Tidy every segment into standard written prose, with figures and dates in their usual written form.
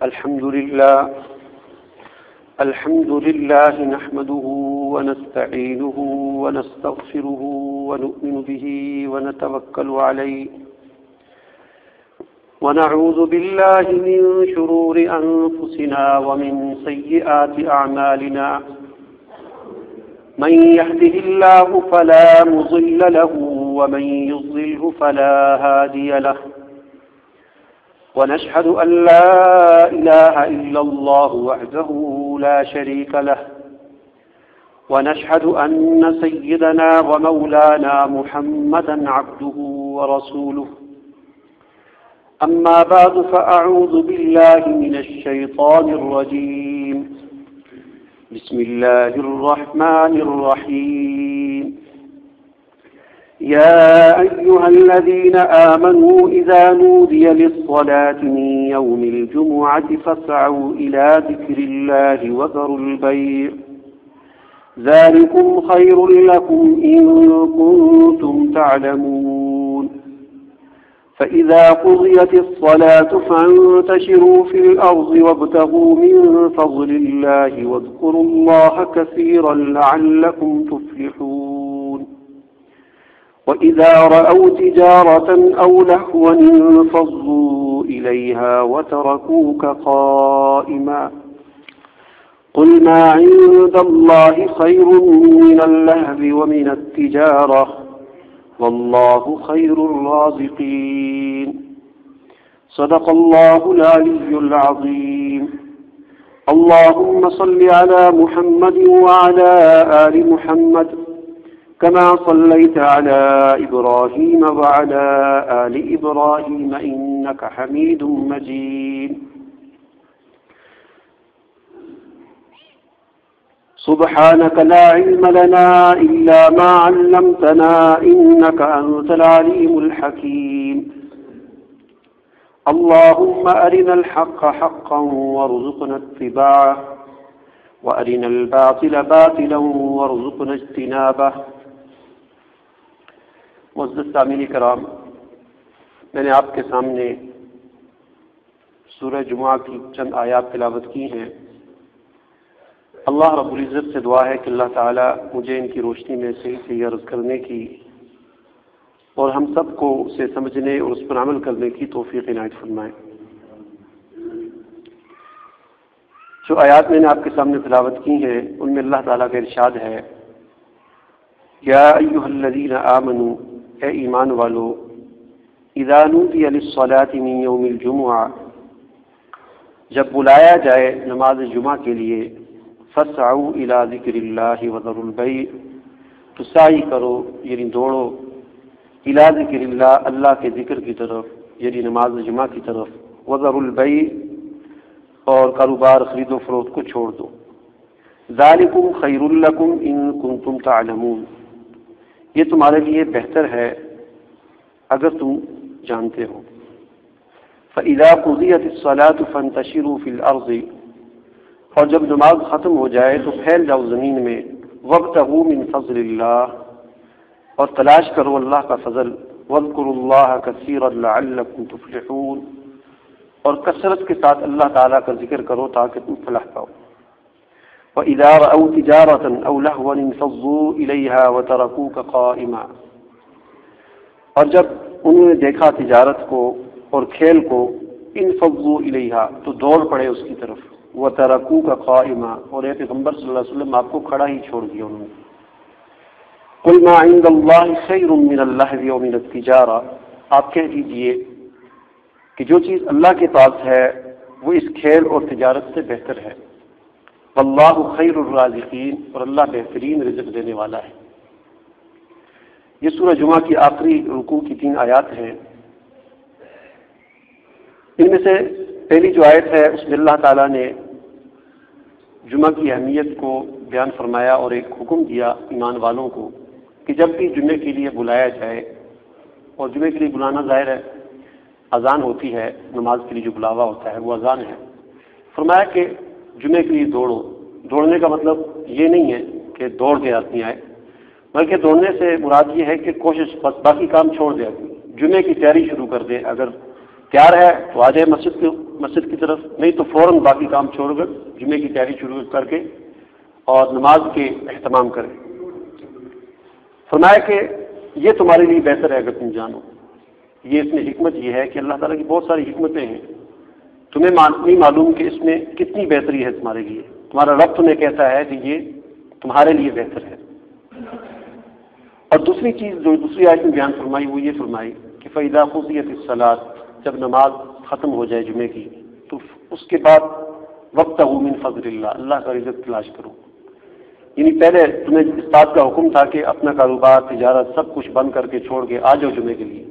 الحمد لله نحمده ونستعينه ونستغفره ونؤمن به ونتوكل عليه ونعوذ بالله من شرور أنفسنا ومن سيئات أعمالنا من يهده الله فلا مضل له ومن يضلله فلا هادي له ونشهد أن لا إله إلا الله وحده لا شريك له ونشهد أن سيدنا ومولانا محمدا عبده ورسوله أما بعد فأعوذ بالله من الشيطان الرجيم بسم الله الرحمن الرحيم يا أيها الذين آمنوا إذا نودي للصلاة من يوم الجمعة فاسعوا إلى ذكر الله وذروا البيع ذلكم خير لكم إن كنتم تعلمون فإذا قضيت الصلاة فانتشروا في الأرض وابتغوا من فضل الله واذكروا الله كثيرا لعلكم تفلحون وإذا رأوا تجارة أو لهوا انفضوا إليها وتركوك قائما قل ما عند الله خير من اللهو ومن التجارة والله خير الرازقين صدق الله العلي العظيم اللهم صل على محمد وعلى آل محمد كما صليت على إبراهيم وعلى آل إبراهيم إنك حميد مجيد سبحانك لا علم لنا إلا ما علمتنا إنك أنت العليم الحكيم اللهم أرنا الحق حقا وارزقنا اتباعه وأرنا الباطل باطلا وارزقنا اجتنابه معزز سامعین کرام، میں نے آپ کے سامنے سورہ جمعہ کی چند آیات تلاوت کی ہیں۔ اللہ رب العزت سے دعا ہے کہ اللہ تعالیٰ مجھے ان کی روشنی میں صحیح عرض کرنے کی اور ہم سب کو اسے سمجھنے اور اس پر عمل کرنے کی توفیق عنایت فرمائے۔ جو آیات میں نے آپ کے سامنے تلاوت کی ہیں ان میں اللہ تعالیٰ کا ارشاد ہے، یا ایھا الذین آمنوا، اے ایمان والو، اذا نودی للصلاۃ من یوم الجمعہ، جب بلایا جائے نماز جمعہ کے لیے، فاسعوا الی ذکر اللہ وذروا البیع، تو سعی کرو یعنی دوڑو، الی ذکر اللہ، اللہ کے ذکر کی طرف یعنی نماز جمعہ کی طرف، وذروا البیع، اور کاروبار خرید و فروخت کو چھوڑ دو، ذالکم خیر لکم ان کنتم تعلمون، یہ تمہارے لیے بہتر ہے اگر تم جانتے ہو۔ فَإِذَا قُضِيَتِ الصَّلَاةُ فَانتَشِرُوا فِي الْأَرْضِ، اور جب نماز ختم ہو جائے تو پھیل جاؤ زمین میں، وَابْتَغُوا مِن فَضْلِ اللَّهِ، اور تلاش کرو اللہ کا فضل، وَاذْكُرُوا اللَّهَ كَثِيرًا لَعَلَّكُمْ تُفْلِحُونَ، اور کثرت کے ساتھ اللہ تعالیٰ کا ذکر کرو تاکہ تم فلاح پاؤ۔ وَإِذَا رَأَوْا تِجَارَةً أَوْ لَهْوًا انفضوا إِلَيْهَا وَتَرَكُوكَ قَائِمًا، اور جب انہوں نے دیکھا تجارت کو اور کھیل کو، انفضوا إِلَيْهَا، تو دوڑ پڑے اس کی طرف، وَتَرَكُوكَ قَائِمًا، اور اے پیغمبر صلی اللہ علیہ وسلم آپ کو کھڑا ہی چھوڑ دیا انہوں نے۔ قُلْ مَا عِندَ اللَّهِ خَيْرٌ مِّنَ اللَّهْوِ وَمِنَ التِّجَارَةِ، آپ کہہ دیجئے کہ جو چیز اللہ کے پاس ہے وہ اس کھیل اور تجارت سے بہتر ہے، واللہ خیر الرازقین، اور اللہ بہترین رزق دینے والا ہے۔ یہ سورہ جمعہ کی آخری رکوع کی 3 آیات ہیں۔ ان میں سے پہلی جو آیت ہے اس میں اللہ تعالیٰ نے جمعہ کی اہمیت کو بیان فرمایا اور ایک حکم دیا ایمان والوں کو کہ جب بھی جمعے کے لیے بلایا جائے، اور جمعے کے لیے بلانا ظاہر ہے اذان ہوتی ہے، نماز کے لیے جو بلاوا ہوتا ہے وہ اذان ہے، فرمایا کہ جمعے کے لیے دوڑو۔ دوڑنے کا مطلب یہ نہیں ہے کہ دوڑ کے آدمی آئے، بلکہ دوڑنے سے مراد یہ ہے کہ کوشش، بس باقی کام چھوڑ دے، جمعے کی تیاری شروع کر دے۔ اگر تیار ہے تو آ جائے مسجد کی طرف، نہیں تو فوراً باقی کام چھوڑ کر جمعے کی تیاری شروع کر کے اور نماز کے اہتمام کریں۔ فرمایا کہ یہ تمہارے لیے بہتر ہے اگر تم جانو۔ یہ اس میں حکمت یہ ہے کہ اللہ تعالیٰ کی بہت ساری حکمتیں ہیں، تمہیں نہیں معلوم کہ اس میں کتنی بہتری ہے تمہارے لیے۔ تمہارا رب تمہیں کہتا ہے کہ یہ تمہارے لیے بہتر ہے۔ اور دوسری چیز جو دوسری آیت میں بیان فرمائی وہ یہ فرمائی کہ فَإِذَا قُضِيَتِ الصَّلَاةُ، جب نماز ختم ہو جائے جمعے کی تو اس کے بعد وَابْتَغُوا مِن فَضْلِ اللَّهِ، اللہ کا رزق تلاش کرو۔ یعنی پہلے تمہیں اس بات کا حکم تھا کہ اپنا کاروبار، تجارت سب کچھ بند کر کے چھوڑ کے آ جاؤ جمعے کے لیے۔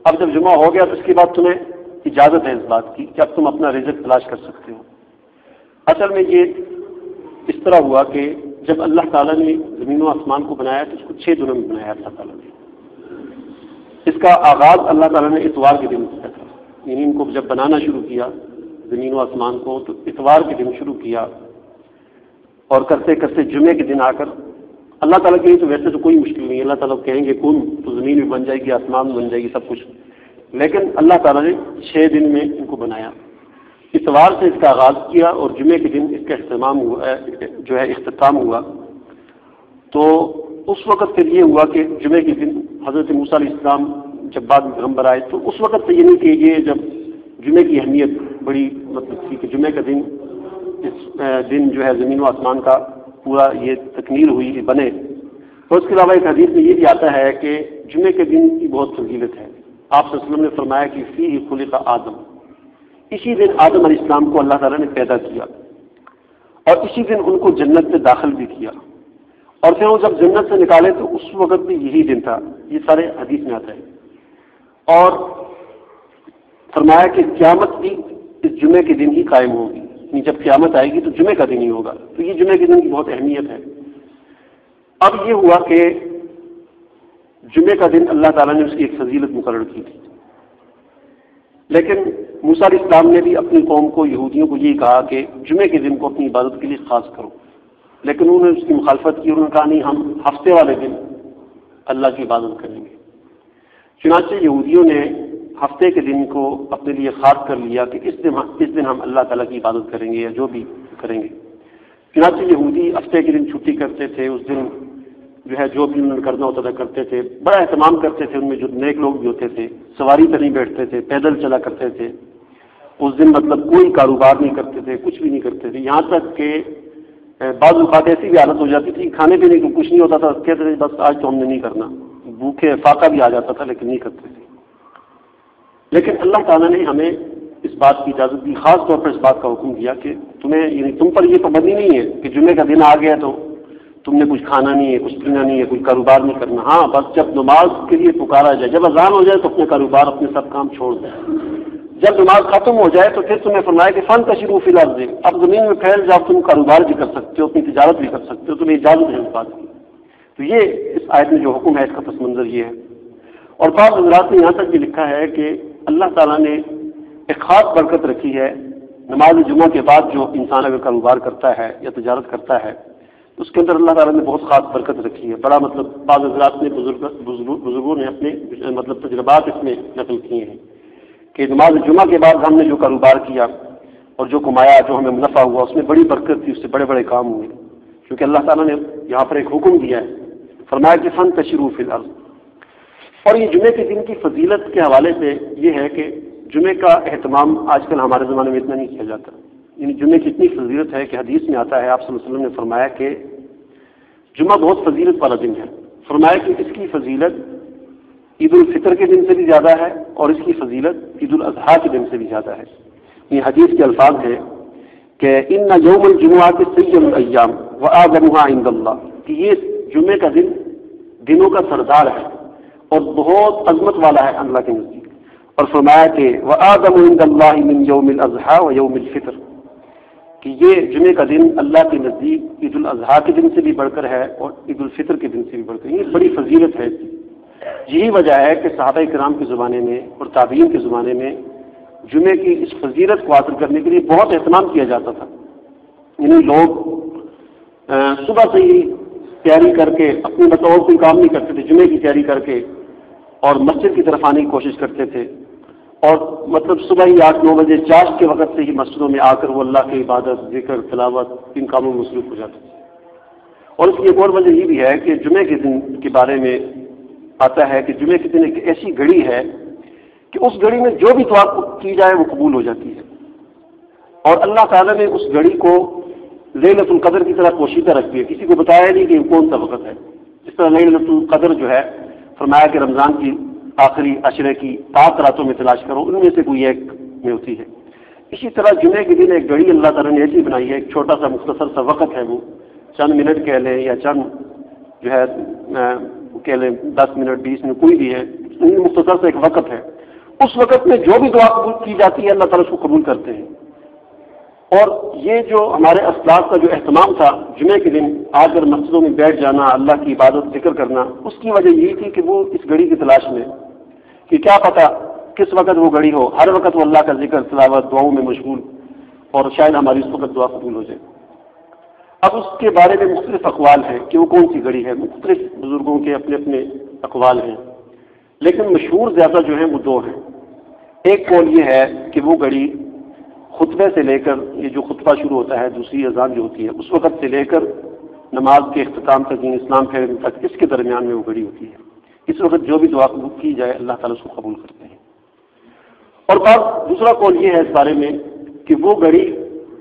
اب جب جمعہ ہو گیا تو اس کے بعد تمہیں اجازت ہے اس بات کی کہ اب تم اپنا رزق تلاش کر سکتے ہو۔ اصل میں یہ اس طرح ہوا کہ جب اللہ تعالیٰ نے زمین و آسمان کو بنایا تو اس کو 6 دنوں میں بنایا اللہ تعالیٰ نے۔ اس کا آغاز اللہ تعالیٰ نے اتوار کے دن کیا تھا، یعنی ان کو جب بنانا شروع کیا زمین و آسمان کو تو اتوار کے دن شروع کیا، اور کرتے کرتے جمعے کے دن آ کر اللہ تعالیٰ کے لیے تو ویسے تو کوئی مشکل نہیں، اللہ تعالیٰ کہیں گے کون تو زمین بھی بن جائے گی، آسمان بھی بن جائے گی، سب کچھ، لیکن اللہ تعالیٰ نے 6 دن میں ان کو بنایا۔ اتوار سے اس کا آغاز کیا اور جمعے کے دن اس کا اختتام ہوا۔ تو اس وقت پھر یہ ہوا کہ جمعے کے دن حضرت موسیٰ علیہ السلام جب بعد میں پیغمبر آئے تو اس وقت سے یہ نہیں کہ یہ جب جمعے کی اہمیت بڑی مطلب تھی کہ جمعے کا دن اس دن جو ہے زمین و آسمان کا پورا یہ تکمیل ہوئی بنے، اور اس کے علاوہ ایک حدیث میں یہ بھی آتا ہے کہ جمعے کے دن کی بہت فضیلت ہے۔ آپ صلی اللہ علیہ وسلم نے فرمایا کہ فیہ خلق آدم، اسی دن آدم علیہ السلام کو اللہ تعالیٰ نے پیدا کیا اور اسی دن ان کو جنت میں داخل بھی کیا، اور پھر وہ جب جنت سے نکالے تو اس وقت بھی یہی دن تھا۔ یہ سارے حدیث میں آتا ہے، اور فرمایا کہ قیامت بھی اس جمعے کے دن ہی قائم ہوگی، یعنی جب قیامت آئے گی تو جمعے کا دن ہی ہوگا۔ تو یہ جمعے کے دن کی بہت اہمیت ہے۔ اب یہ ہوا کہ جمعے کا دن اللہ تعالیٰ نے اس کی ایک فضیلت مقرر کی تھی، لیکن موسیٰ علیہ السلام نے بھی اپنی قوم کو، یہودیوں کو یہی کہا کہ جمعے کے دن کو اپنی عبادت کے لیے خاص کرو، لیکن انہوں نے اس کی مخالفت کی، انہوں نے کہا نہیں ہم ہفتے والے دن اللہ کی عبادت کریں گے۔ چنانچہ یہودیوں نے ہفتے کے دن کو اپنے لیے خاص کر لیا کہ اس دن ہم اللہ تعالیٰ کی عبادت کریں گے یا جو بھی کریں گے۔ چنانچہ یہودی ہفتے کے دن چھٹی کرتے تھے، اس دن جو ہے جو بھی انہوں نے کرنا ہوتا تھا کرتے تھے، بڑا اہتمام کرتے تھے۔ ان میں جو نیک لوگ بھی ہوتے تھے سواری پر نہیں بیٹھتے تھے، پیدل چلا کرتے تھے اس دن، مطلب کوئی کاروبار نہیں کرتے تھے، کچھ بھی نہیں کرتے تھے، یہاں تک کہ بعض اوقات ایسی بھی حالت ہو جاتی تھی کھانے پینے کو کچھ نہیں ہوتا تھا، کہتے تھے بس آج تو ہم نے نہیں کرنا، بھوکے فاقہ بھی آ جاتا تھا لیکن نہیں کرتے تھے۔ لیکن اللہ تعالیٰ نے ہمیں اس بات کی اجازت دی، خاص طور پر اس بات کا حکم دیا کہ تمہیں، یعنی تم پر یہ پابندی نہیں ہے کہ جمعے کا دن آ گیا تو تم نے کچھ کھانا نہیں ہے، کچھ پینا نہیں ہے، کوئی کاروبار نہیں کرنا۔ ہاں بس جب نماز کے لیے پکارا جائے، جب اذان ہو جائے تو اپنے کاروبار اپنے سب کام چھوڑ دیں، جب نماز ختم ہو جائے تو پھر تمہیں فرمایا کہ فانتشروا فی الارض، اب زمین میں پھیل جاؤ، تم کاروبار بھی کر سکتے ہو، اپنی تجارت بھی کر سکتے ہو، تمہیں اجازت ہے اس بات کی۔ تو یہ اس آیت میں جو حکم ہے اس کا پس منظر یہ ہے۔ اور بعض حضرات نے یہاں تک بھی لکھا ہے کہ اللہ تعالیٰ نے ایک خاص برکت رکھی ہے نماز جمعہ کے بعد، جو انسان اگر کاروبار کرتا ہے یا تجارت کرتا ہے اس کے اندر اللہ تعالیٰ نے بہت خاص برکت رکھی ہے۔ بڑا مطلب بعض حضرات نے بزرگوں نے اپنے مطلب تجربات اس میں نقل کیے ہیں کہ نماز جمعہ کے بعد ہم نے جو کاروبار کیا اور جو کمایا، جو ہمیں منافع ہوا، اس میں بڑی برکت تھی، اس سے بڑے بڑے کام ہوئے، کیونکہ اللہ تعالیٰ نے یہاں پر ایک حکم دیا ہے، فرمایا کہ فانتشروا فی الارض۔ اور یہ جمعے کے دن کی فضیلت کے حوالے سے یہ ہے کہ جمعے کا اہتمام آج کل ہمارے زمانے میں اتنا نہیں کیا جاتا، یعنی جمعے کی اتنی فضیلت ہے کہ حدیث میں آتا ہے، آپ صلی اللہ علیہ وسلم نے فرمایا کہ جمعہ بہت فضیلت والا دن ہے۔ فرمایا کہ اس کی فضیلت عید الفطر کے دن سے بھی زیادہ ہے اور اس کی فضیلت عید الاضحیٰ کے دن سے بھی زیادہ ہے۔ یہ حدیث کے الفاظ ہیں کہ ان یوم الجمعۃ سید الایام واعظمها عند اللہ، کہ یہ جمعے کا دن دنوں کا سردار ہے اور بہت عظمت والا ہے اللہ کے نزدیک۔ اور فرمایا کہ واعظم عند اللہ من یوم الاضحیٰ و یوم الفطر، کہ یہ جمعے کا دن اللہ کے نزدیک عید الاضحیٰ کے دن سے بھی بڑھ کر ہے اور عید الفطر کے دن سے بھی بڑھ کر، یہ بڑی فضیلت ہے۔ یہی وجہ ہے کہ صحابہ کرام کے زمانے میں اور تابعین کے زمانے میں جمعے کی اس فضیلت کو حاصل کرنے کے لیے بہت اہتمام کیا جاتا تھا، یعنی لوگ صبح سے ہی تیاری کر کے، اپنی بطور کوئی کام نہیں کرتے تھے، جمعے کی تیاری کر کے اور مسجد کی طرف آنے کی کوشش کرتے تھے، اور مطلب صبح ہی 8-9 بجے چاشت کے وقت سے ہی مسجدوں میں آ کر وہ اللہ کی عبادت، ذکر، تلاوت، ان کاموں میں مصروف ہو جاتے ہیں۔ اور اس کی ایک اور وجہ یہ بھی ہے کہ جمعے کے دن کے بارے میں آتا ہے کہ جمعے کے دن ایک ایسی گھڑی ہے کہ اس گھڑی میں جو بھی دعا کی جائے وہ قبول ہو جاتی ہے، اور اللہ تعالیٰ نے اس گھڑی کو لیلۃ القدر کی طرح پوشیدہ رکھ دیا، کسی کو بتایا نہیں کہ کون سا وقت ہے۔ اس طرح لیلۃ القدر جو ہے فرمایا کہ رمضان کی آخری عشرے کی 7 راتوں میں تلاش کرو، ان میں سے کوئی ایک میں ہوتی ہے۔ اسی طرح جمعے کے دن ایک گھڑی اللہ تعالیٰ نے ایسی بنائی ہے، ایک چھوٹا سا مختصر سا وقت ہے، وہ چند منٹ کہہ لیں یا چند جو ہے کہہ لیں 10 منٹ 20 منٹ کوئی بھی ہے، مختصر سا ایک وقت ہے۔ اس وقت میں جو بھی دعا قبول کی جاتی ہے اللہ تعالیٰ اس کو قبول کرتے ہیں۔ اور یہ جو ہمارے اسلاف کا جو اہتمام تھا جمعے کے دن آ کر مسجدوں میں بیٹھ جانا، اللہ کی عبادت ذکر کرنا، اس کی وجہ یہی تھی کہ وہ اس گھڑی کی تلاش میں کہ کیا پتہ کس وقت وہ گھڑی ہو، ہر وقت وہ اللہ کا ذکر، تلاوت، دعاؤں میں مشغول، اور شاید ہماری اس وقت دعا قبول ہو جائے۔ اب اس کے بارے میں مختلف اقوال ہیں کہ وہ کون سی گھڑی ہے، مختلف بزرگوں کے اپنے اپنے اقوال ہیں، لیکن مشہور زیادہ جو ہیں وہ 2 ہیں۔ ایک قول یہ ہے کہ وہ گھڑی خطبے سے لے کر، یہ جو خطبہ شروع ہوتا ہے، دوسری اذان جو ہوتی ہے، اس وقت سے لے کر نماز کے اختتام تک، اسلام پھیرنے تک، اس کے درمیان میں وہ گھڑی ہوتی ہے۔ اس وقت جو بھی دعا قبول کی جائے اللہ تعالیٰ اس کو قبول کرتے ہیں۔ اور دوسرا قول یہ ہے اس بارے میں کہ وہ گھڑی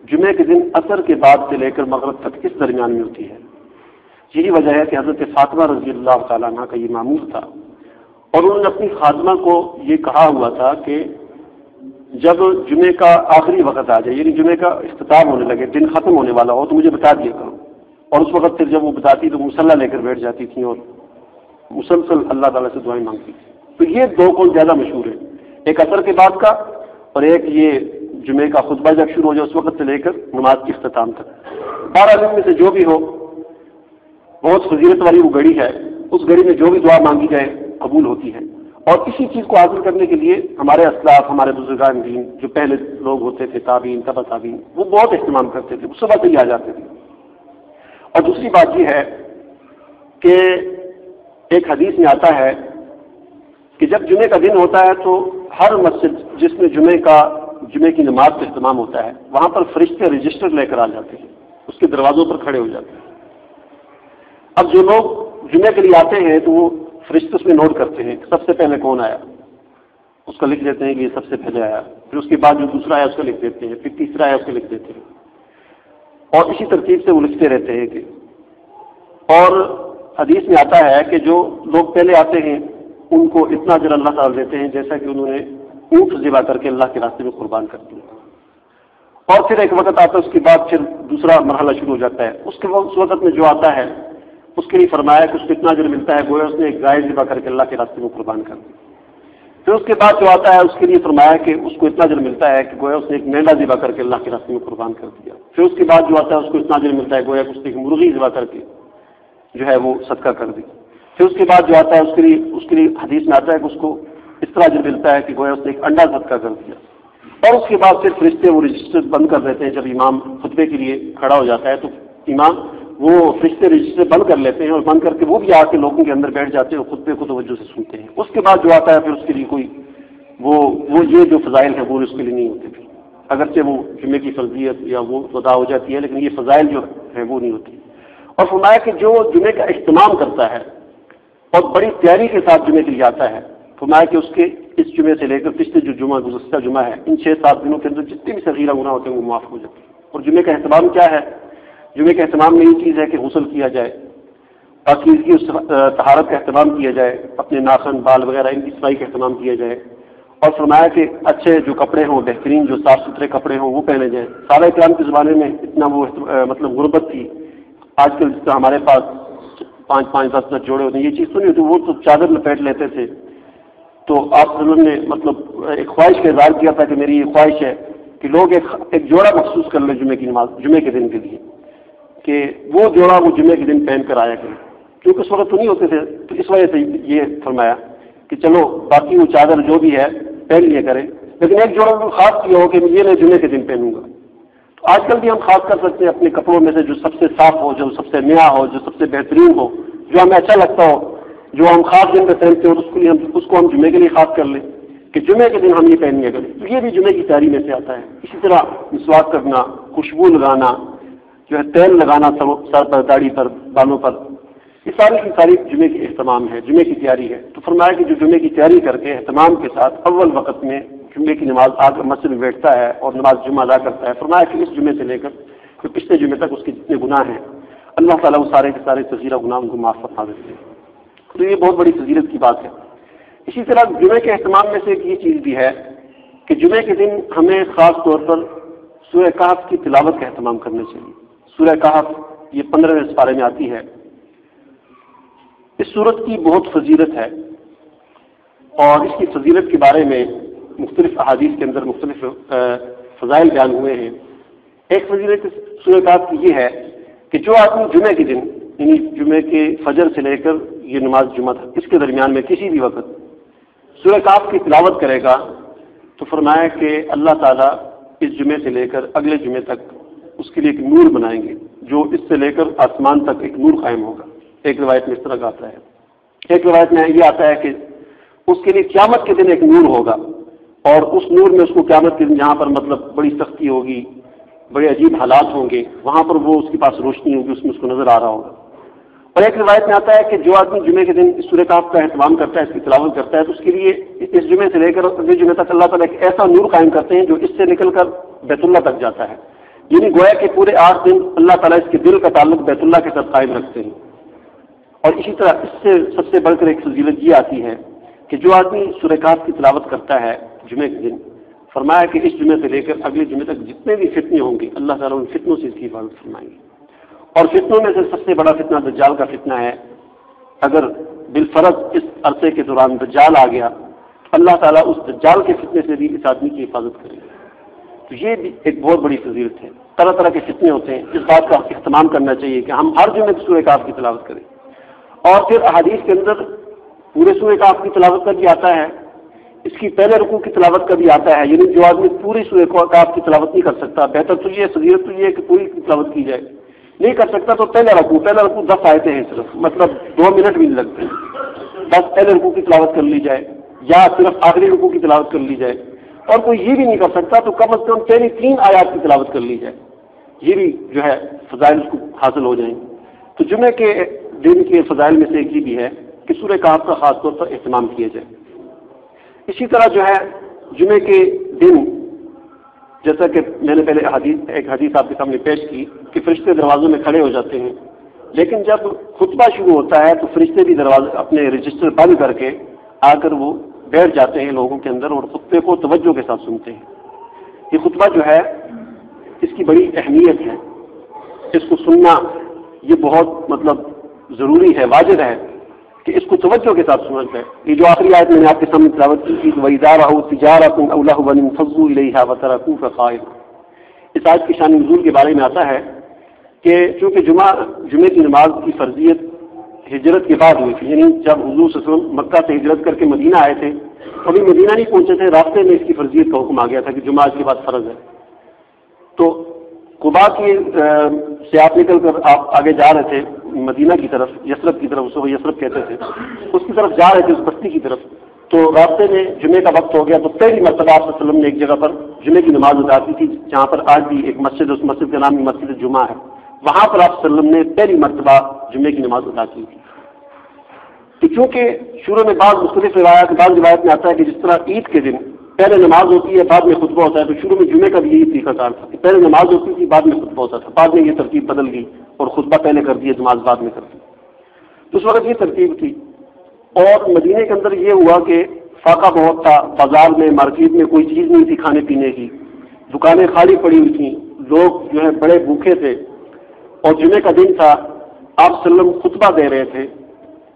جمعے کے دن عصر کے بعد سے لے کر مغرب تک اس درمیان میں ہوتی ہے۔ یہی وجہ ہے کہ حضرت فاطمہ رضی اللہ تعالیٰ عنہ کا یہ معمول تھا، اور انہوں نے اپنی خادمہ کو یہ کہا ہوا تھا کہ جب جمعے کا آخری وقت آ جائے، یعنی جمعے کا اختتام ہونے لگے، دن ختم ہونے والا ہو، تو مجھے بتا دیا کرو۔ اور اس وقت پھر جب وہ بتاتی تو مصلی لے کر بیٹھ جاتی تھیں اور مسلسل اللہ تعالیٰ سے دعائیں مانگتی تھیں۔ تو یہ 2 قول زیادہ مشہور ہیں، ایک عصر کے بعد کا اور ایک یہ جمعے کا خطبہ جب شروع ہو جائے اس وقت سے لے کر نماز کے اختتام تک۔ 12 دن میں سے جو بھی ہو، بہت فضیلت والی وہ گھڑی ہے، اس گھڑی میں جو بھی دعا مانگی جائے قبول ہوتی ہے۔ اور اسی چیز کو حاصل کرنے کے لیے ہمارے اسلاف، ہمارے بزرگان دین جو پہلے لوگ ہوتے تھے، تابعین، تبع تابعین، وہ بہت اہتمام کرتے تھے، صبح سے ہی آ جاتے تھے۔ اور دوسری بات یہ ہے کہ ایک حدیث میں آتا ہے کہ جب جمعے کا دن ہوتا ہے تو ہر مسجد جس میں جمعے کی نماز کا اہتمام ہوتا ہے، وہاں پر فرشتے رجسٹر لے کر آ جاتے ہیں، اس کے دروازوں پر کھڑے ہو جاتے ہیں۔ اب جو لوگ جمعے کے لیے آتے ہیں تو وہ فرشتے اس میں نوٹ کرتے ہیں کہ سب سے پہلے کون آیا، اس کا لکھ دیتے ہیں کہ یہ سب سے پہلے آیا، پھر اس کے بعد جو دوسرا آیا اس کا لکھ دیتے ہیں، پھر تیسرا آیا اس کا لکھ دیتے ہیں، اور اسی ترتیب سے وہ لکھتے رہتے ہیں کہ اور حدیث میں آتا ہے کہ جو لوگ پہلے آتے ہیں ان کو اتنا اجر اللہ تعالیٰ دیتے ہیں جیسا کہ انہوں نے اونٹ ذبح کر کے اللہ کے راستے میں قربان کر دیا۔ اور پھر ایک وقت آتا ہے، اس کے بعد پھر دوسرا مرحلہ شروع ہو جاتا ہے، اس وقت میں جو آتا ہے اس کے لیے فرمایا کہ اس کو اتنا اجر ملتا ہے گویا اس نے ایک گائے ذبح کر کے اللہ کے راستے میں قربان کر دی۔ پھر اس کے بعد جو آتا ہے اس کے لیے فرمایا کہ اس کو اتنا اجر ملتا ہے کہ گویا اس نے ایک مینڈا ذبح کر کے اللہ کے راستے میں قربان کر دیا۔ پھر اس کے بعد جو آتا ہے اس کو اتنا اجر ملتا ہے گویا اس نے ایک مرغی ذبح کر کے جو ہے وہ صدقہ کر دی۔ پھر اس کے بعد جو آتا ہے اس کے لیے حدیث میں آتا ہے کہ اس کو اس طرح اجر ملتا ہے کہ گویا اس نے ایک انڈا صدقہ کر دیا۔ اور اس کے بعد پھر فرشتے وہ رجسٹر بند کر دیتے ہیں، جب امام خطبے کے لیے کھڑا ہو جاتا ہے تو امام وہ فرشتے رجسٹر بند کر لیتے ہیں، اور بند کر کے وہ بھی آ کے لوگوں کے اندر بیٹھ جاتے ہیں اور خطبے کو توجہ سے سنتے ہیں۔ اس کے بعد جو آتا ہے پھر اس کے لیے کوئی وہ یہ جو فضائل ہیں وہ اس کے لیے نہیں ہوتے تھے، اگرچہ وہ جمعے کی فرضیت یا وہ ادا ہو جاتی ہے، لیکن یہ فضائل جو ہیں وہ نہیں ہوتی۔ اور فرمایا کہ جو جمعے کا اہتمام کرتا ہے اور بڑی تیاری کے ساتھ جمعے کے لیے آتا ہے، فرمایا کہ اس کے اس جمعے سے لے کر پچھلے جو جمعہ گزشتہ جمعہ ہے، ان 6-7 دنوں کے اندر جتنے بھی صغیرہ گناہ ہوتے ہیں وہ معاف ہو جاتے ہیں۔ اور جمعے کا اہتمام کیا ہے؟ جمعے کے اہتمام میں یہ چیز ہے کہ غسل کیا جائے، پاکیزگی اس طہارت کا اہتمام کیا جائے، اپنے ناخن، بال وغیرہ ان کی صفائی کا اہتمام کیا جائے، اور فرمایا کہ اچھے جو کپڑے ہوں، بہترین جو صاف ستھرے کپڑے ہوں وہ پہنے جائیں۔ صحابہ کرام کے زمانے میں اتنا وہ مطلب غربت تھی، آج کل جس طرح ہمارے پاس 5-5 10 جوڑے ہوتے ہیں، یہ چیز تو نہیں ہوتی، وہ تو چادر لپیٹ لیتے تھے۔ تو آپ انہوں نے مطلب ایک خواہش کا اظہار کیا تھا کہ میری یہ خواہش ہے کہ لوگ ایک جوڑا مخصوص کر لیں جمعے کے دن کے لیے، کہ وہ جوڑا وہ جمعے کے دن پہن کر آیا کریں، کیونکہ اس وقت تو نہیں ہوتے تھے، تو اس وجہ سے یہ فرمایا کہ چلو باقی وہ چادر جو بھی ہے پہن لیا کریں، لیکن ایک جوڑا کو خاص کیا ہو کہ یہ میں جمعے کے دن پہنوں گا۔ تو آج کل بھی ہم خاص کر سکتے ہیں اپنے کپڑوں میں سے جو سب سے صاف ہو، جو سب سے نیا ہو، جو سب سے بہترین ہو، جو ہمیں اچھا لگتا ہو، جو ہم خاص دن پہ پہنتے ہیں، اور اس کو ہم جمعے کے لیے خاص کر لیں کہ جمعے کے دن ہم یہ پہن لیا کریں، تو یہ بھی جمعے کی تیاری میں سے آتا ہے۔ اسی طرح مسواک کرنا، خوشبو لگانا، جو ہے تیل لگانا سر پر، داڑھی پر، بالوں پر، یہ ساری کی ساری جمعے کی اہتمام ہے، جمعے کی تیاری ہے۔ تو فرمایا کہ جو جمعے کی تیاری کر کے اہتمام کے ساتھ اول وقت میں جمعے کی نماز آ کر مسجد میں بیٹھتا ہے اور نماز جمعہ ادا کرتا ہے، فرمایا کہ اس جمعے سے لے کر پھر پچھلے جمعے تک اس کے جتنے گناہ ہیں اللہ تعالیٰ وہ سارے کے سارے صغیرہ گناہ ان کو معاف فرما دیتے ہیں۔ تو یہ بہت بڑی فضیلت کی بات ہے۔ اسی طرح جمعے کے اہتمام میں سے ایک یہ چیز بھی ہے کہ جمعے کے دن ہمیں خاص طور پر سورہ کہف کی تلاوت کا اہتمام کرنا چاہیے۔ سورہ کہف یہ 15ویں سپارے میں آتی ہے۔ اس سورت کی بہت فضیلت ہے اور اس کی فضیلت کے بارے میں مختلف احادیث کے اندر مختلف فضائل بیان ہوئے ہیں۔ ایک فضیلت سورہ کہف کی یہ ہے کہ جو آدمی جمعے کے دن یعنی جمعے کے فجر سے لے کر یہ نماز جمعہ تک اس کے درمیان میں کسی بھی وقت سورہ کہف کی تلاوت کرے گا تو فرمایا کہ اللہ تعالیٰ اس جمعے سے لے کر اگلے جمعے تک اس کے لیے ایک نور بنائیں گے، جو اس سے لے کر آسمان تک ایک نور قائم ہوگا۔ ایک روایت میں اس طرح کا آتا ہے۔ ایک روایت میں یہ آتا ہے کہ اس کے لیے قیامت کے دن ایک نور ہوگا اور اس نور میں اس کو قیامت کے دن جہاں پر مطلب بڑی سختی ہوگی، بڑے عجیب حالات ہوں گے، وہاں پر وہ اس کے پاس روشنی ہوگی، اس میں اس کو نظر آ رہا ہوگا۔ اور ایک روایت میں آتا ہے کہ جو آدمی جمعے کے دن اس سورہ کہف کا اہتمام کرتا ہے، اس کی تلاوت کرتا ہے، تو اس کے لیے اس جمعے سے لے کر اگلے جمعے تک اللہ تعالیٰ ایک ایسا نور قائم کرتے ہیں جو اس سے نکل کر بیت اللہ تک جاتا ہے، یعنی گویا کہ پورے 8 دن اللہ تعالیٰ اس کے دل کا تعلق بیت اللہ کے ساتھ قائم رکھتے ہیں۔ اور اسی طرح اس سے سب سے بڑھ کر ایک فضیلت یہ آتی ہے کہ جو آدمی سورہ کہف کی تلاوت کرتا ہے جمعے کے دن، فرمایا کہ اس جمعے سے لے کر اگلے جمعے تک جتنے بھی فتنے ہوں گے اللہ تعالیٰ ان فتنوں سے اس کی حفاظت فرمائیں گے۔ اور فتنوں میں سے سب سے بڑا فتنہ دجال کا فتنہ ہے۔ اگر بالفرض اس عرصے کے دوران دجال آ گیا تو اللہ تعالیٰ اس دجال کے فتنے سے بھی اس آدمی کی حفاظت کرے گا۔ تو یہ بھی ایک بہت بڑی فضیلت ہے۔ طرح طرح کے فتنے ہوتے ہیں، اس بات کا اہتمام کرنا چاہیے کہ ہم ہر جمعے سورہ کہف کی تلاوت کریں۔ اور پھر احادیث کے اندر پورے سورہ کہف کی تلاوت کا بھی آتا ہے، اس کی پہلے رکوع کی تلاوت کا بھی آتا ہے، یعنی جو آدمی پوری سورہ کہف کی تلاوت نہیں کر سکتا، بہتر تو یہ فضیلت تو یہ ہے کہ پوری تلاوت کی جائے، نہیں کر سکتا تو پہلا رکوع 10 آیتیں ہیں صرف، مطلب 2 منٹ بھی نہیں لگتے، بس پہلے رکوع کی تلاوت کر لی جائے یا صرف آخری رکوع کی تلاوت کر لی جائے۔ اور کوئی یہ بھی نہیں کر سکتا تو کم از کم پہلی 3 آیات کی تلاوت کر لی جائے، یہ بھی جو ہے فضائل اس کو حاصل ہو جائیں گے۔ تو جمعے کے دن کے فضائل میں سے ایک یہ بھی ہے کہ سورہ کہف کا خاص طور پر اہتمام کیا جائے۔ اسی طرح جو ہے جمعے کے دن جیسا کہ میں نے پہلے ایک حدیث آپ کے سامنے پیش کی کہ فرشتے دروازوں میں کھڑے ہو جاتے ہیں، لیکن جب خطبہ شروع ہوتا ہے تو فرشتے بھی دروازے اپنے رجسٹر بند کر کے آ کر وہ بیٹھ جاتے ہیں لوگوں کے اندر اور خطبے کو توجہ کے ساتھ سنتے ہیں۔ یہ خطبہ جو ہے اس کی بڑی اہمیت ہے، اس کو سننا یہ بہت مطلب ضروری ہے، واجب ہے کہ اس کو توجہ کے ساتھ سنا جائے۔ یہ جو آخری آیت میں نے آپ کے سامنے تلاوت کی تھی وَإِذَا رَأَوْا تِجَارَةً أَوْ لَهْوًا انفَضُّوا إِلَيْهَا وَتَرَكُوكَ قَائِمًا۔ اس آیت کی شان نزول کے بارے میں آتا ہے کہ چونکہ جمعے کی نماز کی فرضیت ہجرت کے بعد ہوئی تھی، یعنی جب حضور صلی اللہ علیہ وسلم مکہ سے ہجرت کر کے مدینہ آئے تھے تو ابھی مدینہ نہیں پہنچے تھے، راستے میں اس کی فرضیت کا حکم آ گیا تھا کہ جمعہ کے بعد فرض ہے۔ تو قباء سے آپ نکل کر آپ آگے جا رہے تھے مدینہ کی طرف، یثرب کی طرف، اس کو یثرب کہتے تھے، اس کی طرف جا رہے تھے، اس بستی کی طرف، تو راستے میں جمعے کا وقت ہو گیا تو پہلی مرتبہ آپ صلی اللہ علیہ وسلم نے ایک جگہ پر جمعے کی نماز ادا کی تھی جہاں پر آج بھی ایک مسجد، اس مسجد کا نام مسجد جمعہ ہے، وہاں پر آپ صلی اللہ علیہ وسلم نے پہلی مرتبہ جمعے کی نماز ادا کی تھی۔ تو چونکہ شروع میں بعض مختلف روایت میں آتا ہے کہ جس طرح عید کے دن پہلے نماز ہوتی ہے بعد میں خطبہ ہوتا ہے، تو شروع میں جمعے کا بھی یہی طریقہ کار تھا کہ پہلے نماز ہوتی تھی بعد میں خطبہ ہوتا تھا، بعد میں یہ ترتیب بدل گئی اور خطبہ پہلے کر دیا، نماز بعد میں کر دی۔ تو اس وقت یہ ترتیب تھی اور مدینے کے اندر یہ ہوا کہ فاقہ بہت تھا، بازار میں مارکیٹ میں کوئی چیز نہیں تھی کھانے پینے کی، دکانیں خالی پڑی ہوئی تھیں، لوگ جو ہے بڑے بھوکے تھے اور جمعے کا دن تھا، آپ صلی اللہ علیہ وسلم خطبہ دے رہے تھے۔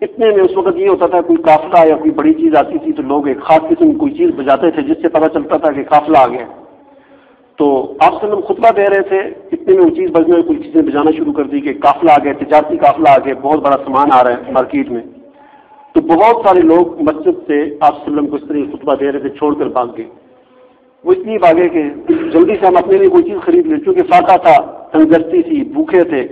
اتنے میں اس وقت یہ ہوتا تھا کوئی قافلہ یا کوئی بڑی چیز آتی تھی تو لوگ ایک خاص قسم کی کوئی چیز بجاتے تھے جس سے پتہ چلتا تھا کہ قافلہ آ گیا۔ تو آپ صلی اللہ علیہ وسلم خطبہ دے رہے تھے، اتنے میں وہ چیز بجنے میں کوئی چیزیں بجانا شروع کر دی کہ قافلہ آ گیا، تجارتی قافلہ آ گیا، بہت بڑا سامان آ رہا ہے مارکیٹ میں۔ تو بہت سارے لوگ مسجد سے آپ صلی اللہ علیہ وسلم کو اس طرح خطبہ دے رہے تھے چھوڑ کر بھاگ گئے۔ وہ اس لیے بھاگے کہ جلدی سے ہم اپنے لیے کوئی چیز خرید لیں، چونکہ فاقہ تھا، تنگدستی تھی، بھوکے تھے،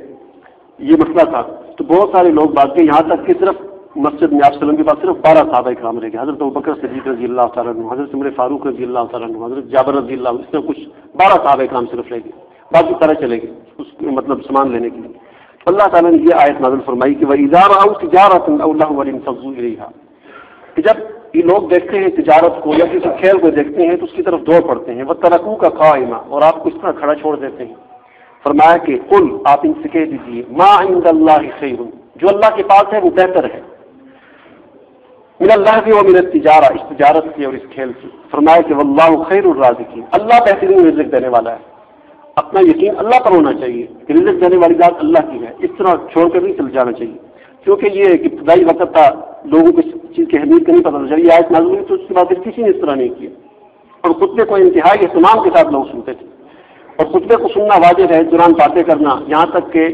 یہ مسئلہ تھا۔ تو بہت سارے لوگ بھاگ گئے، یہاں تک کہ صرف مسجد میں آپ وسلم کے پاس صرف 12 صحابہ کرام رہ گئے. حضرت ابوبکر صدیق رضی اللہ تعالیٰ عنہ, حضرت عمر فاروق رضی اللہ تعالیٰ عنہ, حضرت جابر رضی اللہ عنہ, اس میں کچھ 12 صحابہ کرام صرف رہ گئے, باقی طرح چلے گئے اس مطلب سامان لینے کے لیے. اللہ تعالیٰ نے یہ آیت نازل فرمائی کہ وَإِذَا رَأَوْا تِجَارَةً أَوْ لَهْوًا انفَضُّوا إِلَيْهَا, کہ جب یہ لوگ دیکھتے ہیں تجارت کو یا کسی کھیل کو دیکھتے ہیں تو اس کی طرف دوڑ پڑتے ہیں. وَتَرَكُوكَ قَائِمًا, اور آپ کو اس طرح کھڑا چھوڑ دیتے ہیں. فرمایا کہ قل, آپ ان سے کہہ دیجیے, مَا عِندَ اللَّهِ خَيْرٌ, جو اللہ کے پاس ہے وہ بہتر ہے, من اللہ و من التجارہ, اس تجارت سے اور اس کھیل سے. فرمایا کہ واللہ خیر الرازقین, اللہ بہترین رزق دینے والا ہے. اپنا یقین اللہ پر ہونا چاہیے کہ رزق دینے والی ذات اللہ کی ہے, اس طرح چھوڑ کر نہیں چل جانا چاہیے, کیونکہ یہ ایک ابتدائی وقت تھا, لوگوں کو اس چیز کی اہمیت کا نہیں پتہ چلا. یہ آیت نازل ہوئی تو اس کے بعد کسی نے اس طرح نہیں کیا, اور خطبے کو انتہائی اہتمام کے ساتھ لوگ سنتے تھے, اور خطبے کو سننا واجب ہے, دوران باتیں کرنا. یہاں تک کہ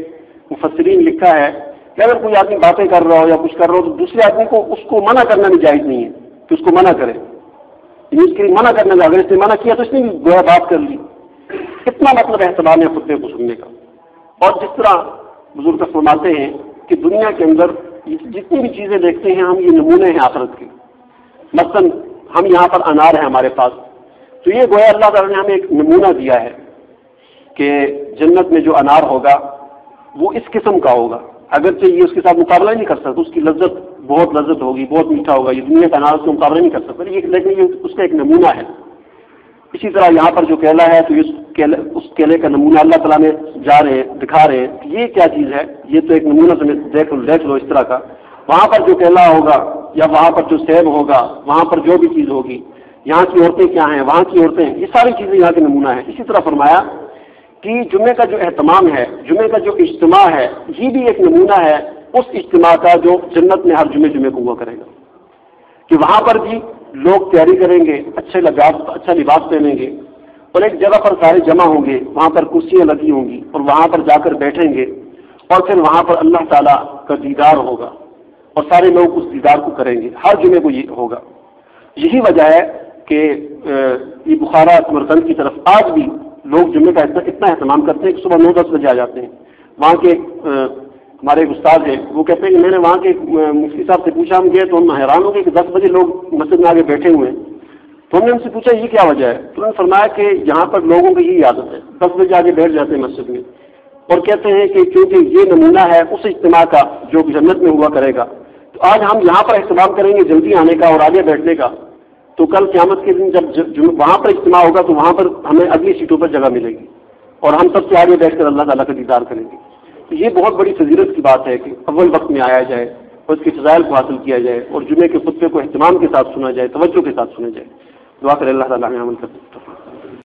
مفسرین لکھا ہے کہ اگر کوئی آدمی باتیں کر رہا ہو یا کچھ کر رہا ہو تو دوسرے آدمی کو اس کو منع کرنا بھی جائز نہیں ہے کہ اس کو منع کرے, اس کے لیے منع کرنا چاہیے. اگر اس نے منع کیا تو اس نے بھی گویا بات کر لی. کتنا مطلب اہتمام ہے خطبے کو سننے کا. اور جس طرح بزرگ فرماتے ہیں کہ دنیا کے اندر جتنی بھی چیزیں دیکھتے ہیں ہم, یہ نمونے ہیں آخرت کے. مثلاً ہم یہاں پر انار ہے ہمارے پاس, تو یہ گویا اللہ تعالیٰ نے ہمیں ایک نمونہ دیا ہے کہ جنت میں جو انار ہوگا وہ اس قسم کا ہوگا. اگرچہ یہ اس کے ساتھ مقابلہ نہیں کر سکتا, اس کی لذت بہت لذت ہوگی, بہت میٹھا ہوگا, یہ دنیا کا انار اس کا مقابلہ نہیں کر سکتا, لیکن یہ اس کا ایک نمونہ ہے. اسی طرح یہاں پر جو کیلا ہے تو اس کیلے کا نمونہ اللہ تعالیٰ نے جا رہے ہیں, دکھا رہے ہیں کہ یہ کیا چیز ہے, یہ تو ایک نمونہ تمہیں دیکھ لو اس طرح کا. وہاں پر جو کیلا ہوگا یا وہاں پر جو سیب ہوگا, وہاں پر جو بھی چیز ہوگی, یہاں کی عورتیں کیا ہیں, وہاں کی عورتیں, یہ ساری چیزیں یہاں کے نمونہ ہیں. اسی طرح فرمایا کہ جمعے کا جو اہتمام ہے, جمعے کا جو اجتماع ہے, یہ بھی ایک نمونہ ہے اس اجتماع کا جو جنت میں ہر جمعے کو ہوا کرے گا. کہ وہاں پر بھی لوگ تیاری کریں گے, اچھا لباس پہنیں گے, اور ایک جگہ پر سارے جمع ہوں گے, وہاں پر کرسیاں لگی ہوں گی, اور وہاں پر جا کر بیٹھیں گے, اور پھر وہاں پر اللہ تعالیٰ کا دیدار ہوگا, اور سارے لوگ اس دیدار کو کریں گے. ہر جمعے کو یہ ہوگا. یہی وجہ ہے کہ یہ بخارا سمرقند کی طرف آج بھی لوگ جمعے کا اتنا اہتمام کرتے ہیں کہ صبح 9-10 بجے آ جاتے ہیں. وہاں کے ہمارے ایک استاد ہیں, وہ کہتے ہیں کہ میں نے وہاں کے مفتی صاحب سے پوچھا, ہم گئے تو ہم حیران ہو گئے کہ 10 بجے لوگ مسجد میں آگے بیٹھے ہوئے ہیں. تو ہم نے ان سے پوچھا یہ کیا وجہ ہے, تو انہوں نے فرمایا کہ یہاں پر لوگوں کی یہی عادت ہے, 10 بجے آگے بیٹھ جاتے ہیں مسجد میں, اور کہتے ہیں کہ کیونکہ یہ نمونہ ہے اس اجتماع کا جو جنت میں ہوا کرے گا, تو آج ہم یہاں پر اہتمام کریں گے جلدی آنے کا اور آگے بیٹھنے کا, تو کل قیامت کے دن جب وہاں پر اجتماع ہوگا تو وہاں پر ہمیں اگلی سیٹوں پر جگہ ملے گی, اور ہم سب سے آگے بیٹھ کر اللہ تعالیٰ کا دیدار کریں گے. تو یہ بہت بڑی فضیلت کی بات ہے کہ اول وقت میں آیا جائے اور اس کے فضائل کو حاصل کیا جائے, اور جمعے کے خطبے کو اہتمام کے ساتھ سنا جائے, توجہ کے ساتھ سنا جائے. دعا کرے اللہ تعالیٰ ہمیں عمل کرتے